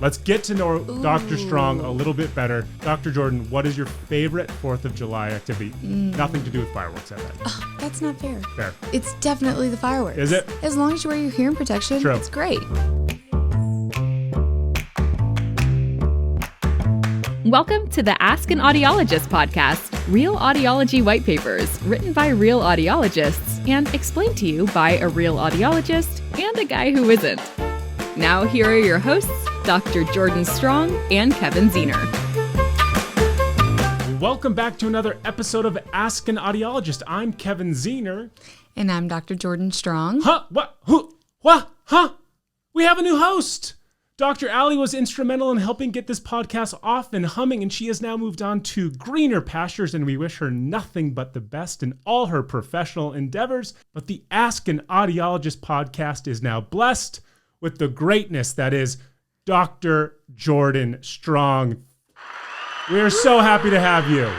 let's get to know Dr. Strong a little bit better. Dr. Jordan, what is your favorite 4th of July activity? Nothing to do with fireworks, I bet. Oh, that's not fair. Fair. It's definitely the fireworks. Is it? As long as you wear your hearing protection, True. It's great. Welcome to the Ask an Audiologist podcast, real audiology white papers written by real audiologists and explained to you by a real audiologist and a guy who isn't. Now here are your hosts, Dr. Jordan Strong and Kevin Ziener. Welcome back to another episode of Ask an Audiologist. I'm Kevin Ziener. And I'm Dr. Jordan Strong. Huh? What? Who? What? Huh? We have a new host. Dr. Allie was instrumental in helping get this podcast off and humming, and she has now moved on to greener pastures, and we wish her nothing but the best in all her professional endeavors. But the Ask an Audiologist podcast is now blessed with the greatness that is Dr. Jordan Strong. We are so happy to have you.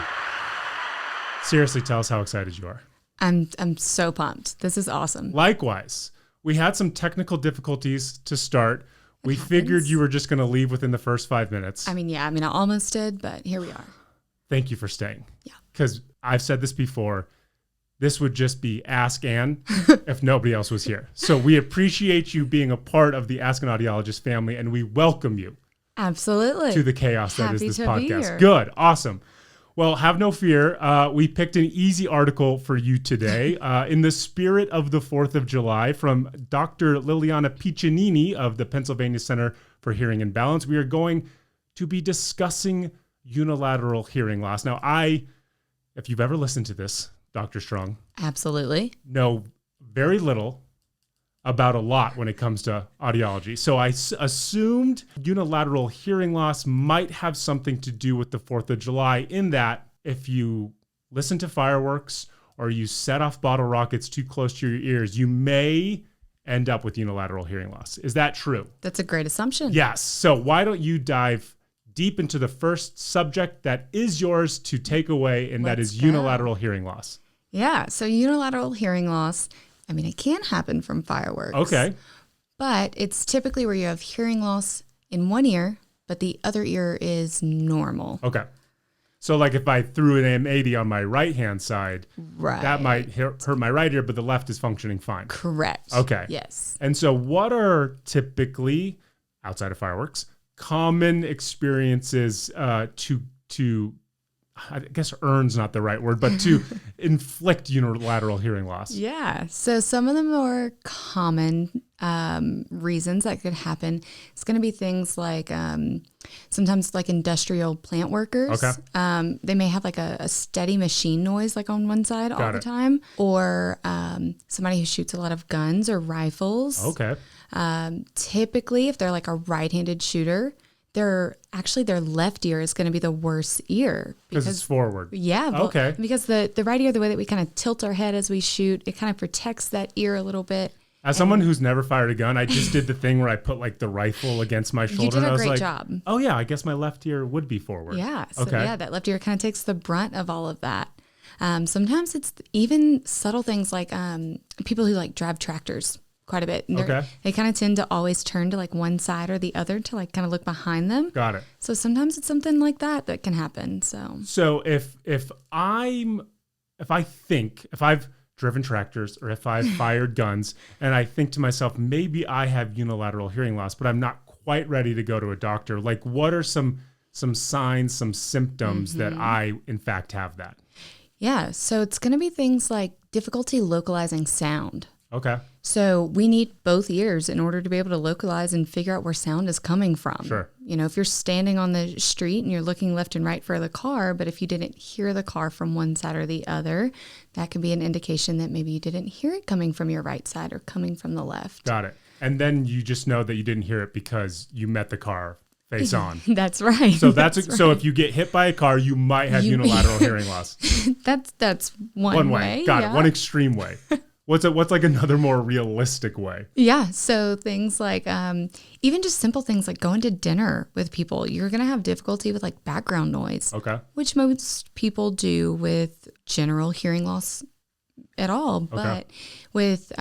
Seriously, tell us how excited you are. I'm so pumped. This is awesome. Likewise, we had some technical difficulties to start. We figured you were just going to leave within the first 5 minutes. I almost did, but here we are. Thank you for staying. Yeah. Because I've said this before, this would just be Ask Ann if nobody else was here. So we appreciate you being a part of the Ask an Audiologist family, and we welcome you. Absolutely. To the chaos that is Happy this to podcast. be here. Good. Awesome. Well, have no fear. We picked an easy article for you today in the spirit of the 4th of July from Dr. Liliana Piccinini of the Pennsylvania Center for Hearing and Balance. We are going to be discussing unilateral hearing loss. Now, if you've ever listened to this, Dr. Strong, absolutely know very little about a lot when it comes to audiology. So I assumed unilateral hearing loss might have something to do with the 4th of July, in that if you listen to fireworks or you set off bottle rockets too close to your ears, you may end up with unilateral hearing loss. Is that true? That's a great assumption. Yes. So why don't you dive deep into the first subject that is yours to take away, and that is unilateral hearing loss. Yeah. So unilateral hearing loss, it can happen from fireworks. Okay. But it's typically where you have hearing loss in one ear, but the other ear is normal. Okay. So like if I threw an M80 on my right-hand side, right, that might hurt my right ear, but the left is functioning fine. Correct. Okay. Yes. And so what are typically, outside of fireworks, common experiences to I guess earn's not the right word, but to inflict unilateral hearing loss? Yeah. So some of the more common reasons that could happen, it's going to be things like sometimes like industrial plant workers. Okay. They may have like a steady machine noise like on one side all the time, or somebody who shoots a lot of guns or rifles. Okay. Typically, if they're like a right-handed shooter, their left ear is going to be the worst ear because it's forward. Yeah. Okay. Because the right ear, the way that we kind of tilt our head as we shoot, it kind of protects that ear a little bit. As someone who's never fired a gun, I just did the thing where I put like the rifle against my shoulder. You did and I a was great like, job. Oh yeah, I guess my left ear would be forward. Yeah. So okay. Yeah, that left ear kind of takes the brunt of all of that. Sometimes it's even subtle things like people who like drive tractors quite a bit. Okay. They kind of tend to always turn to like one side or the other to like kind of look behind them. Got it. So sometimes it's something like that can happen. So if I've driven tractors or if I've fired guns and I think to myself, maybe I have unilateral hearing loss, but I'm not quite ready to go to a doctor, like what are some signs, some symptoms that I in fact have that? Yeah. So it's going to be things like difficulty localizing sound. Okay. So we need both ears in order to be able to localize and figure out where sound is coming from. Sure. If you're standing on the street and you're looking left and right for the car, but if you didn't hear the car from one side or the other, that can be an indication that maybe you didn't hear it coming from your right side or coming from the left. Got it. And then you just know that you didn't hear it because you met the car face on. That's right. So so if you get hit by a car, you might have unilateral hearing loss. That's one way. Got it. One extreme way. What's like another more realistic way? Yeah. So things like even just simple things like going to dinner with people, you're going to have difficulty with like background noise. Okay. Which most people do with general hearing loss at all. But with,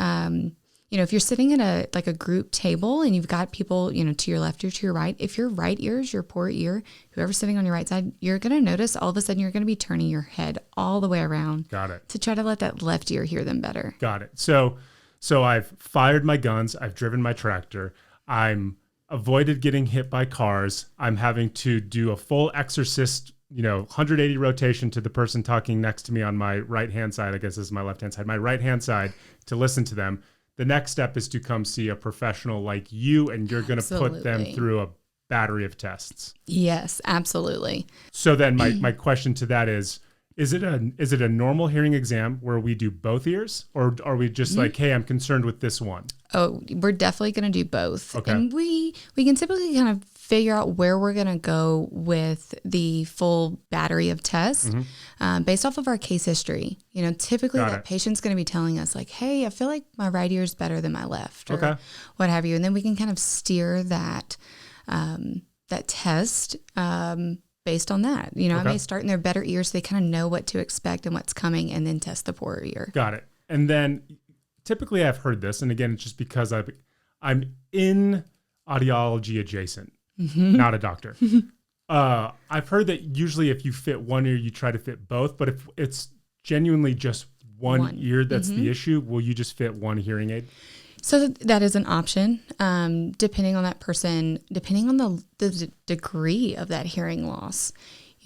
if you're sitting at a group table and you've got people, to your left or to your right, if your right ear is your poor ear, whoever's sitting on your right side, you're going to notice all of a sudden you're going to be turning your head all the way around. Got it. To try to let that left ear hear them better. Got it. So I've fired my guns. I've driven my tractor. I'm avoided getting hit by cars. I'm having to do a full exorcist, 180 rotation to the person talking next to me on my right-hand side. I guess this is my left-hand side. My right-hand side to listen to them. The next step is to come see a professional like you, and you're going to put them through a battery of tests. Yes, absolutely. So then my question to that is it a normal hearing exam where we do both ears, or are we just like, hey, I'm concerned with this one? Oh, we're definitely going to do both. Okay. And we can typically kind of figure out where we're going to go with the full battery of tests based off of our case history. Typically that patient's going to be telling us like, hey, I feel like my right ear is better than my left, or what have you. And then we can kind of steer that test based on that. I may start in their better ear so they kind of know what to expect and what's coming, and then test the poorer ear. Got it. And then typically I've heard this, and again, it's just because I'm in audiology adjacent, not a doctor. I've heard that usually if you fit one ear, you try to fit both, but if it's genuinely just one ear that's the issue, will you just fit one hearing aid? So that is an option, depending on that person, depending on the degree of that hearing loss.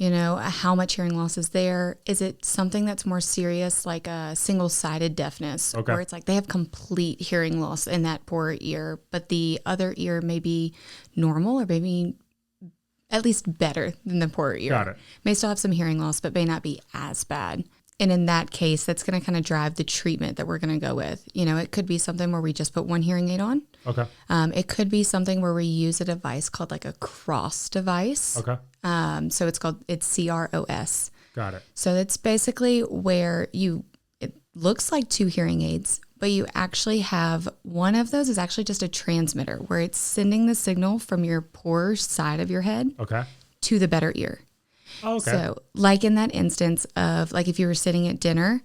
How much hearing loss is there? Is it something that's more serious, like a single-sided deafness, or it's like they have complete hearing loss in that poor ear, but the other ear may be normal or maybe at least better than the poor ear. Got it. May still have some hearing loss, but may not be as bad. And in that case, that's going to kind of drive the treatment that we're going to go with. it could be something where we just put one hearing aid on. Okay. It could be something where we use a device called like a cross device. Okay. So it's CROS. Got it. So it's basically where it looks like two hearing aids, but you actually have one of those is actually just a transmitter where it's sending the signal from your poor side of your head to the better ear. Oh, okay. So like in that instance of like if you were sitting at dinner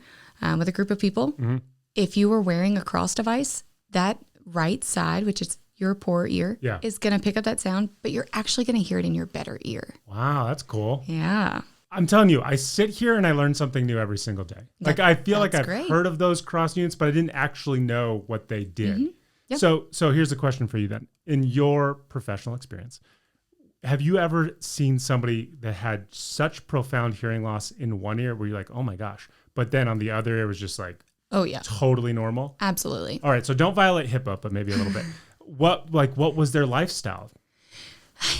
with a group of people, if you were wearing a cross device, that right side, which is your poor ear, is going to pick up that sound, but you're actually going to hear it in your better ear. Wow, that's cool. Yeah. I'm telling you, I sit here and I learn something new every single day. I feel like I've heard of those cross units, but I didn't actually know what they did. Yep. So here's a question for you then. In your professional experience, have you ever seen somebody that had such profound hearing loss in one ear where you're like, oh my gosh, but then on the other ear was just like, oh yeah, totally normal? Absolutely. All right. So don't violate HIPAA, but maybe a little bit. What was their lifestyle?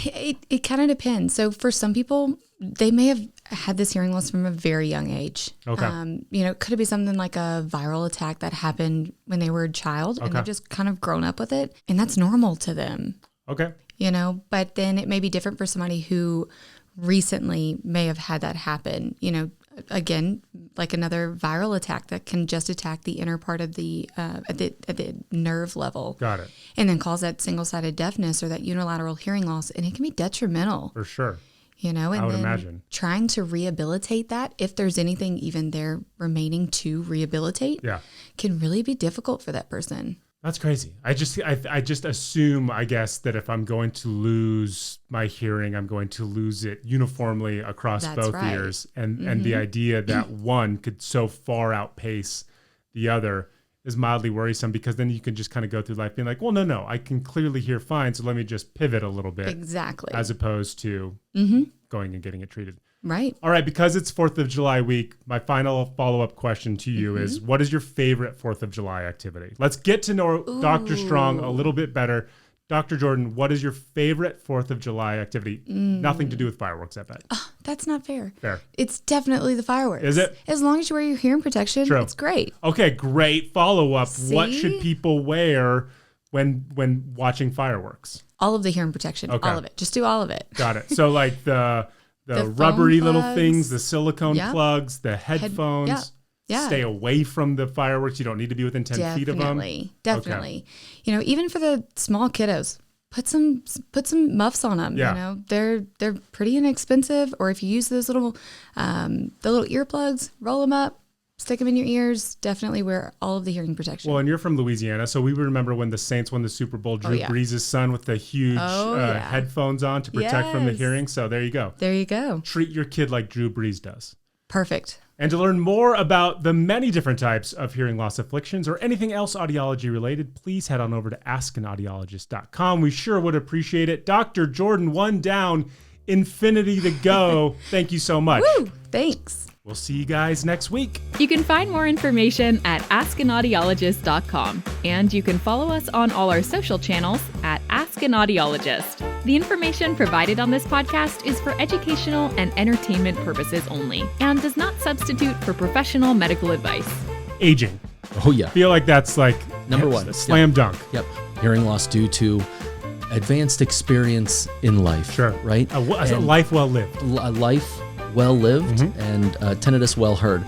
It kind of depends. So for some people, they may have had this hearing loss from a very young age. Okay. Could it be something like a viral attack that happened when they were a child and they've just kind of grown up with it, and that's normal to them. Okay. But then it may be different for somebody who recently may have had that happen, again, like another viral attack that can just attack the inner part of the, at the nerve level. Got it. And then cause that single-sided deafness or that unilateral hearing loss. And it can be detrimental. For sure. And I would then imagine trying to rehabilitate that, if there's anything even there remaining to rehabilitate, can really be difficult for that person. That's crazy. I just assume, I guess, that if I'm going to lose my hearing, I'm going to lose it uniformly across both ears. And the idea that one could so far outpace the other is mildly worrisome, because then you can just kind of go through life being like, well, no, I can clearly hear fine, so let me just pivot a little bit. Exactly. As opposed to going and getting it treated. Right. All right, because it's 4th of July week, my final follow-up question to you is, what is your favorite 4th of July activity? Let's get to know Dr. Strong a little bit better. Dr. Jordan, what is your favorite 4th of July activity? Nothing to do with fireworks, I bet. Oh, that's not fair. Fair. It's definitely the fireworks. Is it? As long as you wear your hearing protection, it's great. Okay, great follow-up. See? What should people wear when watching fireworks? All of the hearing protection, all of it. Just do all of it. Got it. So like the rubbery little plugs, things, the silicone plugs, the headphones. Stay away from the fireworks. You don't need to be within 10 feet of them. Definitely. Okay. Even for the small kiddos, put some muffs on them. Yeah. They're pretty inexpensive. Or if you use those little the little earplugs, roll them up, stick them in your ears. Definitely wear all of the hearing protection. Well, and you're from Louisiana, so we remember when the Saints won the Super Bowl, Drew Brees' son with the huge headphones on to protect from the hearing. So there you go. There you go. Treat your kid like Drew Brees does. Perfect. And to learn more about the many different types of hearing loss afflictions or anything else audiology related, please head on over to askanaudiologist.com. We sure would appreciate it. Dr. Jordan, one down, infinity to go. Thank you so much. Woo, thanks. We'll see you guys next week. You can find more information at askanaudiologist.com, and you can follow us on all our social channels at Ask an Audiologist. The information provided on this podcast is for educational and entertainment purposes only and does not substitute for professional medical advice. Aging. Oh, yeah. I feel like that's like Number one. a slam dunk. Yep. Hearing loss due to advanced experience in life. Sure. Right? A life well lived. A life well lived and tinnitus well heard.